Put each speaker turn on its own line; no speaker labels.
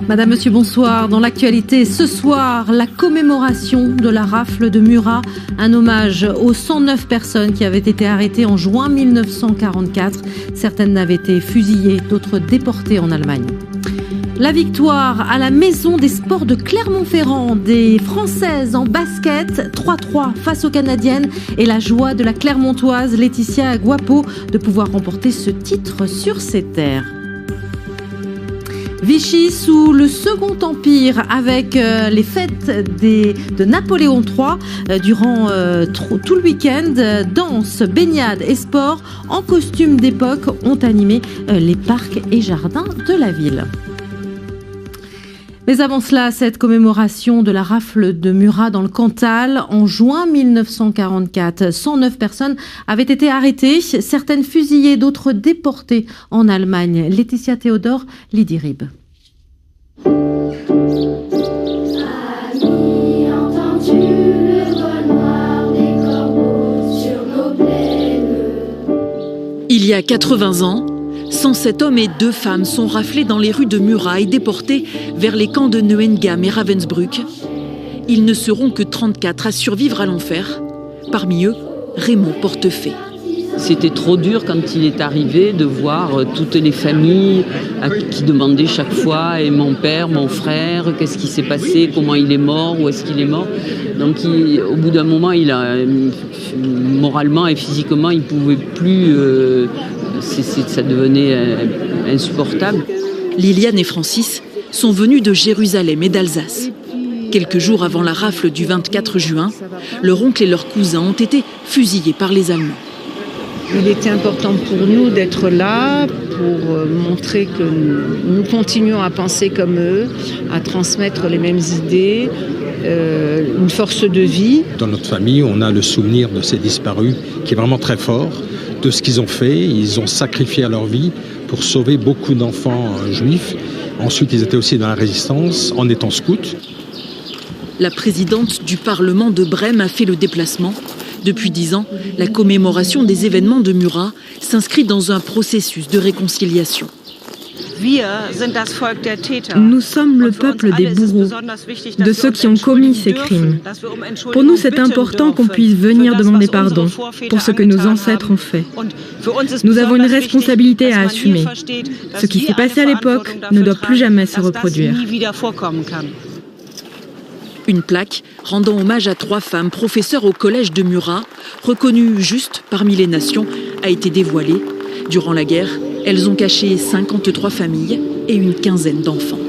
Madame, Monsieur, bonsoir. Dans l'actualité, ce soir, la commémoration de la rafle de Murat, un hommage aux 109 personnes qui avaient été arrêtées en juin 1944. Certaines avaient été fusillées, d'autres déportées en Allemagne. La victoire à la Maison des Sports de Clermont-Ferrand des Françaises en basket, 3-3 face aux Canadiennes, et la joie de la Clermontoise Laetitia Guapo de pouvoir remporter ce titre sur ses terres. Vichy sous le Second Empire avec les fêtes de Napoléon III durant tout le week-end. Danse, baignade et sport en costume d'époque ont animé les parcs et jardins de la ville. Mais avant cela, cette commémoration de la rafle de Murat dans le Cantal, en juin 1944, 109 personnes avaient été arrêtées, certaines fusillées, d'autres déportées en Allemagne. Laetitia Théodore, Lydie Rib.
Il y a 80 ans, 107 hommes et 2 femmes sont raflés dans les rues de Murat et déportés vers les camps de Neuengamme et Ravensbrück. Ils ne seront que 34 à survivre à l'enfer. Parmi eux, Raymond Portefait.
C'était trop dur quand il est arrivé de voir toutes les familles qui demandaient chaque fois et mon père, mon frère, qu'est-ce qui s'est passé, comment il est mort, où est-ce qu'il est mort. Donc au bout d'un moment, moralement et physiquement, il ne pouvait plus, ça devenait insupportable.
Liliane et Francis sont venus de Jérusalem et d'Alsace. Quelques jours avant la rafle du 24 juin, leur oncle et leurs cousins ont été fusillés par les Allemands.
Il était important pour nous d'être là, pour montrer que nous continuons à penser comme eux, à transmettre les mêmes idées, une force de vie.
Dans notre famille, on a le souvenir de ces disparus qui est vraiment très fort, de ce qu'ils ont fait. Ils ont sacrifié leur vie pour sauver beaucoup d'enfants juifs. Ensuite, ils étaient aussi dans la résistance en étant scouts.
La présidente du Parlement de Brême a fait le déplacement. Depuis 10 ans, la commémoration des événements de Murat s'inscrit dans un processus de réconciliation.
Nous sommes le peuple des bourreaux, de ceux qui ont commis ces crimes. Pour nous, c'est important qu'on puisse venir demander pardon pour ce que nos ancêtres ont fait. Nous avons une responsabilité à assumer. Ce qui s'est passé à l'époque ne doit plus jamais se reproduire.
Une plaque rendant hommage à 3 femmes professeurs au collège de Murat, reconnues justes parmi les nations, a été dévoilée. Durant la guerre, elles ont caché 53 familles et une quinzaine d'enfants.